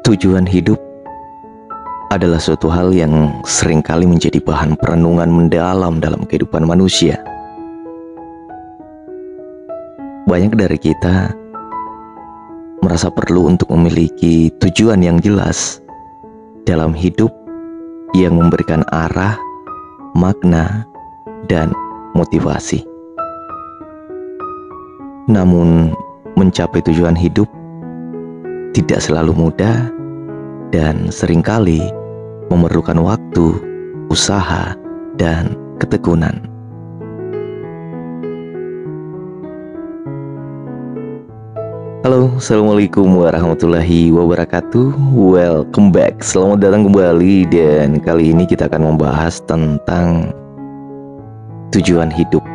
Tujuan hidup adalah suatu hal yang seringkali menjadi bahan perenungan mendalam dalam kehidupan manusia. Banyak dari kita merasa perlu untuk memiliki tujuan yang jelas dalam hidup yang memberikan arah, makna, dan motivasi. Namun, mencapai tujuan hidup tidak selalu mudah dan seringkali memerlukan waktu, usaha, dan ketekunan. Halo, assalamualaikum warahmatullahi wabarakatuh. Welcome back, selamat datang kembali. Dan kali ini kita akan membahas tentang tujuan hidup.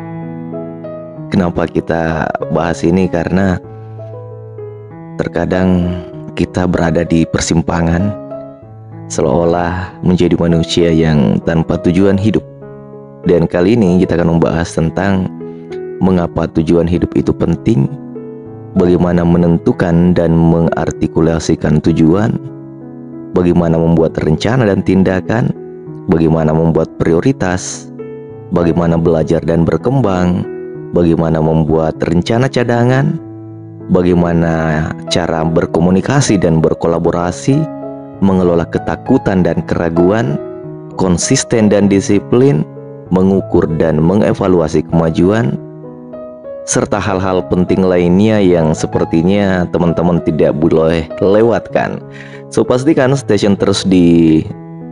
Kenapa kita bahas ini? Karena terkadang kita berada di persimpangan, seolah-olah menjadi manusia yang tanpa tujuan hidup. Dan kali ini kita akan membahas tentang mengapa tujuan hidup itu penting, bagaimana menentukan dan mengartikulasikan tujuan, bagaimana membuat rencana dan tindakan, bagaimana membuat prioritas, bagaimana belajar dan berkembang, bagaimana membuat rencana cadangan, bagaimana cara berkomunikasi dan berkolaborasi, mengelola ketakutan dan keraguan, konsisten dan disiplin, mengukur dan mengevaluasi kemajuan, serta hal-hal penting lainnya yang sepertinya teman-teman tidak boleh lewatkan. So, pastikan stay terus di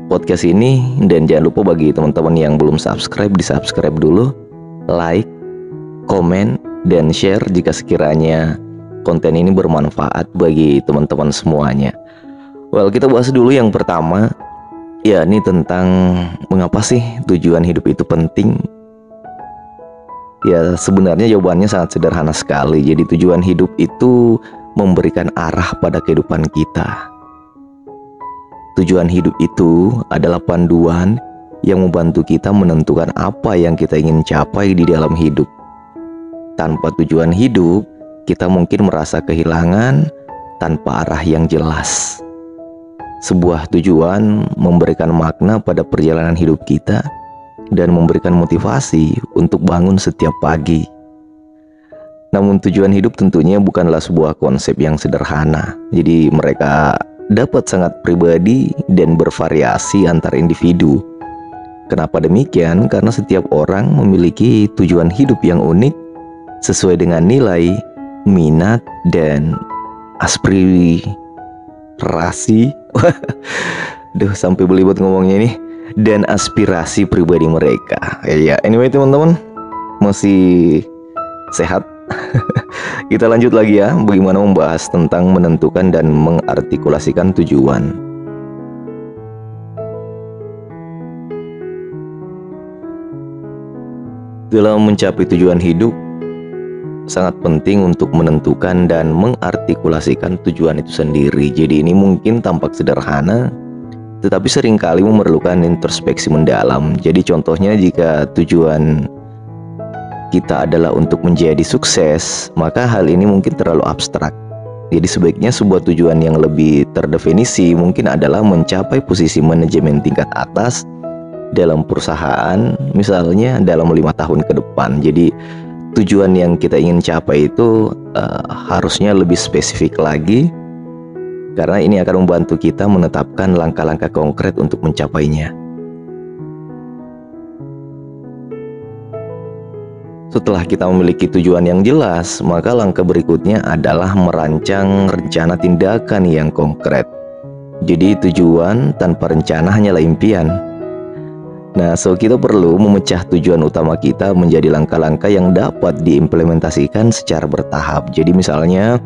podcast ini. Dan jangan lupa bagi teman-teman yang belum subscribe, di-subscribe dulu, like, komen, dan share jika sekiranya konten ini bermanfaat bagi teman-teman semuanya. Well, kita bahas dulu yang pertama, yakni tentang mengapa sih tujuan hidup itu penting. Ya, sebenarnya jawabannya sangat sederhana sekali. Jadi tujuan hidup itu memberikan arah pada kehidupan kita. Tujuan hidup itu adalah panduan yang membantu kita menentukan apa yang kita ingin capai di dalam hidup. Tanpa tujuan hidup, kita mungkin merasa kehilangan tanpa arah yang jelas. Sebuah tujuan memberikan makna pada perjalanan hidup kita dan memberikan motivasi untuk bangun setiap pagi. Namun tujuan hidup tentunya bukanlah sebuah konsep yang sederhana. Jadi mereka dapat sangat pribadi dan bervariasi antar individu. Kenapa demikian? Karena setiap orang memiliki tujuan hidup yang unik sesuai dengan nilai, minat, dan aspirasi. Duh, sampai belibet ngomongnya nih. Dan aspirasi pribadi mereka. Ya, anyway teman-teman, masih sehat? Kita lanjut lagi ya, bagaimana membahas tentang menentukan dan mengartikulasikan tujuan. Dalam mencapai tujuan hidup, sangat penting untuk menentukan dan mengartikulasikan tujuan itu sendiri. Jadi ini mungkin tampak sederhana, tetapi seringkali memerlukan introspeksi mendalam. Jadi contohnya, jika tujuan kita adalah untuk menjadi sukses, maka hal ini mungkin terlalu abstrak. Jadi sebaiknya sebuah tujuan yang lebih terdefinisi mungkin adalah mencapai posisi manajemen tingkat atas dalam perusahaan, misalnya dalam 5 tahun ke depan. Jadi tujuan yang kita ingin capai itu harusnya lebih spesifik lagi, karena ini akan membantu kita menetapkan langkah-langkah konkret untuk mencapainya. Setelah kita memiliki tujuan yang jelas, maka langkah berikutnya adalah merancang rencana tindakan yang konkret. Jadi tujuan tanpa rencana hanyalah impian. Nah, kita perlu memecah tujuan utama kita menjadi langkah-langkah yang dapat diimplementasikan secara bertahap. Jadi misalnya,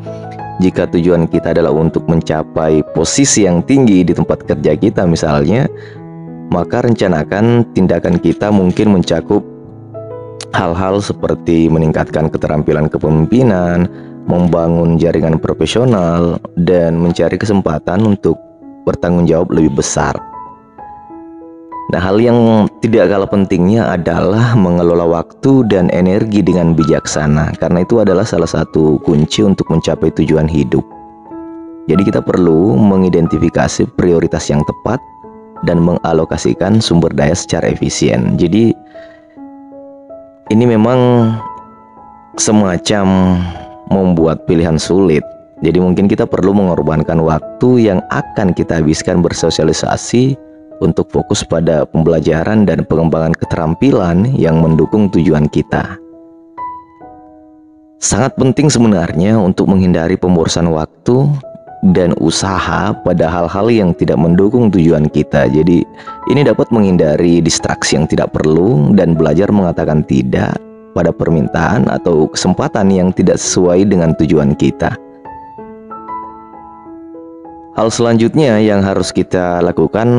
jika tujuan kita adalah untuk mencapai posisi yang tinggi di tempat kerja kita misalnya, maka rencanakan tindakan kita mungkin mencakup hal-hal seperti meningkatkan keterampilan kepemimpinan, membangun jaringan profesional, dan mencari kesempatan untuk bertanggung jawab lebih besar. Nah, hal yang tidak kalah pentingnya adalah mengelola waktu dan energi dengan bijaksana, karena itu adalah salah satu kunci untuk mencapai tujuan hidup. Jadi kita perlu mengidentifikasi prioritas yang tepat dan mengalokasikan sumber daya secara efisien. Jadi ini memang semacam membuat pilihan sulit. Jadi mungkin kita perlu mengorbankan waktu yang akan kita habiskan bersosialisasi untuk fokus pada pembelajaran dan pengembangan keterampilan yang mendukung tujuan kita. Sangat penting sebenarnya untuk menghindari pemborosan waktu dan usaha pada hal-hal yang tidak mendukung tujuan kita. Jadi ini dapat menghindari distraksi yang tidak perlu dan belajar mengatakan tidak pada permintaan atau kesempatan yang tidak sesuai dengan tujuan kita. Hal selanjutnya yang harus kita lakukan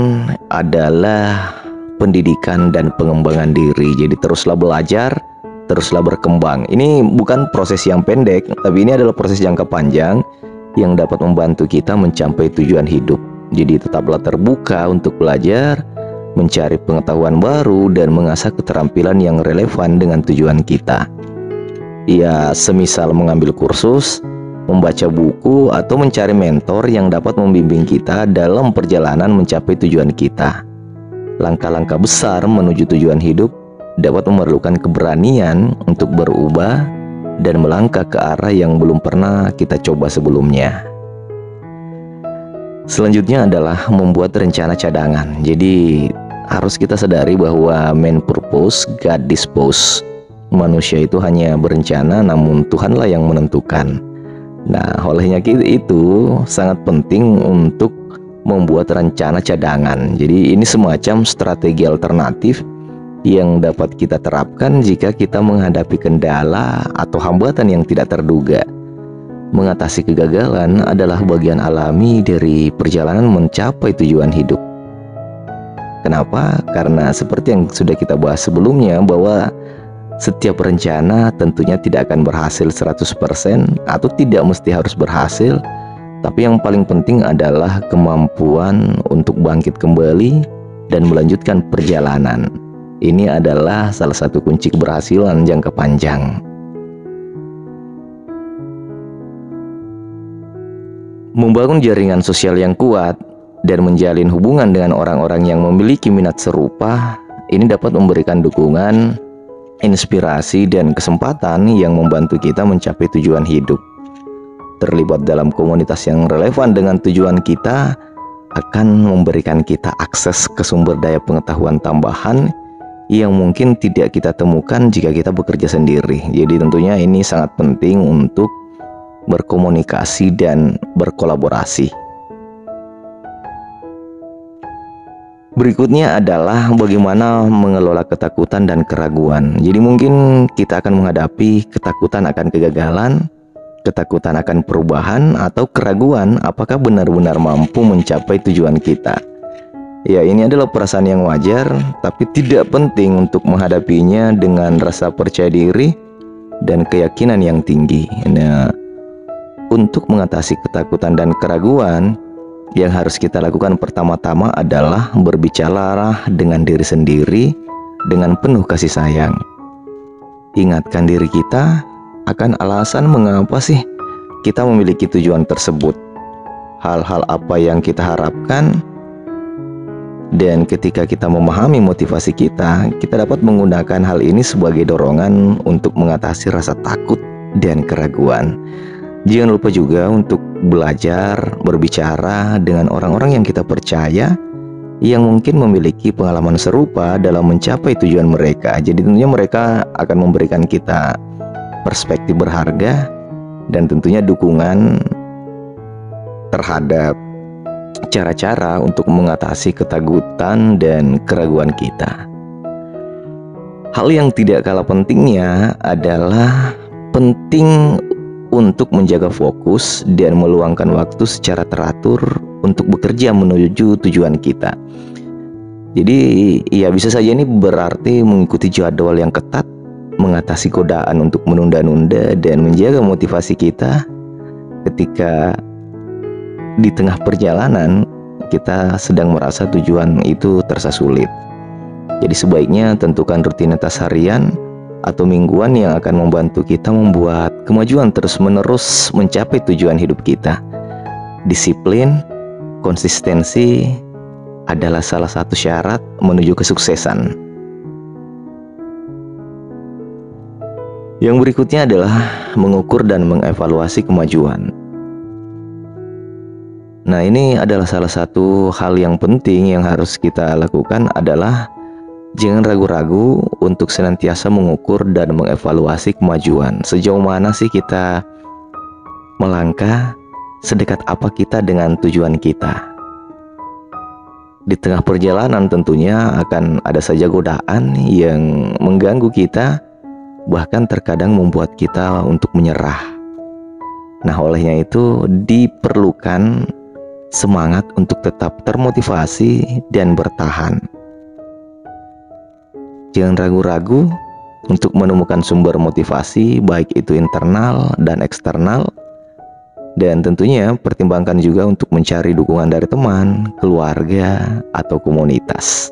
adalah pendidikan dan pengembangan diri. Jadi teruslah belajar, teruslah berkembang. Ini bukan proses yang pendek, tapi ini adalah proses jangka panjang yang dapat membantu kita mencapai tujuan hidup. Jadi tetaplah terbuka untuk belajar, mencari pengetahuan baru, dan mengasah keterampilan yang relevan dengan tujuan kita. Ya, semisal mengambil kursus, membaca buku, atau mencari mentor yang dapat membimbing kita dalam perjalanan mencapai tujuan kita. Langkah-langkah besar menuju tujuan hidup dapat memerlukan keberanian untuk berubah dan melangkah ke arah yang belum pernah kita coba sebelumnya. Selanjutnya adalah membuat rencana cadangan. Jadi harus kita sadari bahwa main purpose God dispose. Manusia itu hanya berencana, namun Tuhanlah yang menentukan. Nah, olehnya itu sangat penting untuk membuat rencana cadangan. Jadi ini semacam strategi alternatif yang dapat kita terapkan jika kita menghadapi kendala atau hambatan yang tidak terduga. Mengatasi kegagalan adalah bagian alami dari perjalanan mencapai tujuan hidup. Kenapa? Karena seperti yang sudah kita bahas sebelumnya, bahwa setiap rencana tentunya tidak akan berhasil 100% atau tidak mesti harus berhasil. Tapi yang paling penting adalah kemampuan untuk bangkit kembali dan melanjutkan perjalanan. Ini adalah salah satu kunci keberhasilan jangka panjang. Membangun jaringan sosial yang kuat dan menjalin hubungan dengan orang-orang yang memiliki minat serupa, ini dapat memberikan dukungan, inspirasi, dan kesempatan yang membantu kita mencapai tujuan hidup. Terlibat dalam komunitas yang relevan dengan tujuan kita akan memberikan kita akses ke sumber daya pengetahuan tambahan yang mungkin tidak kita temukan jika kita bekerja sendiri. Jadi tentunya ini sangat penting untuk berkomunikasi dan berkolaborasi. Berikutnya adalah bagaimana mengelola ketakutan dan keraguan. Jadi mungkin kita akan menghadapi ketakutan akan kegagalan, ketakutan akan perubahan, atau keraguan apakah benar-benar mampu mencapai tujuan kita. Ya, ini adalah perasaan yang wajar, tapi tidak penting untuk menghadapinya dengan rasa percaya diri dan keyakinan yang tinggi. Nah, untuk mengatasi ketakutan dan keraguan, yang harus kita lakukan pertama-tama adalah berbicara dengan diri sendiri dengan penuh kasih sayang. Ingatkan diri kita akan alasan mengapa sih kita memiliki tujuan tersebut, hal-hal apa yang kita harapkan, dan ketika kita memahami motivasi kita, kita dapat menggunakan hal ini sebagai dorongan untuk mengatasi rasa takut dan keraguan. Jangan lupa juga untuk belajar berbicara dengan orang-orang yang kita percaya, yang mungkin memiliki pengalaman serupa dalam mencapai tujuan mereka. Jadi tentunya mereka akan memberikan kita perspektif berharga dan tentunya dukungan terhadap cara-cara untuk mengatasi ketakutan dan keraguan kita. Hal yang tidak kalah pentingnya adalah penting untuk menjaga fokus dan meluangkan waktu secara teratur untuk bekerja menuju tujuan kita. Jadi ya bisa saja ini berarti mengikuti jadwal yang ketat, mengatasi godaan untuk menunda-nunda, dan menjaga motivasi kita ketika di tengah perjalanan kita sedang merasa tujuan itu terasa sulit. Jadi sebaiknya tentukan rutinitas harian atau mingguan yang akan membantu kita membuat kemajuan terus-menerus mencapai tujuan hidup kita. disiplin, konsistensi adalah salah satu syarat menuju kesuksesan. Yang berikutnya adalah mengukur dan mengevaluasi kemajuan. Nah, ini adalah salah satu hal yang penting yang harus kita lakukan adalah jangan ragu-ragu untuk senantiasa mengukur dan mengevaluasi kemajuan. Sejauh mana sih kita melangkah, sedekat apa kita dengan tujuan kita. Di tengah perjalanan tentunya akan ada saja godaan yang mengganggu kita, bahkan terkadang membuat kita untuk menyerah. Nah, olehnya itu diperlukan semangat untuk tetap termotivasi dan bertahan. Jangan ragu-ragu untuk menemukan sumber motivasi, baik itu internal dan eksternal. Dan tentunya pertimbangkan juga untuk mencari dukungan dari teman, keluarga, atau komunitas.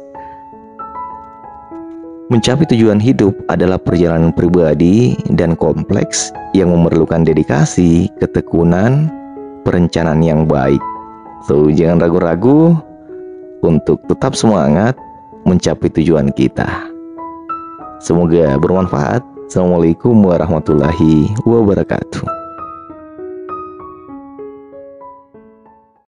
Mencapai tujuan hidup adalah perjalanan pribadi dan kompleks yang memerlukan dedikasi, ketekunan, perencanaan yang baik. So, jangan ragu-ragu untuk tetap semangat mencapai tujuan kita. Semoga bermanfaat. Assalamualaikum warahmatullahi wabarakatuh.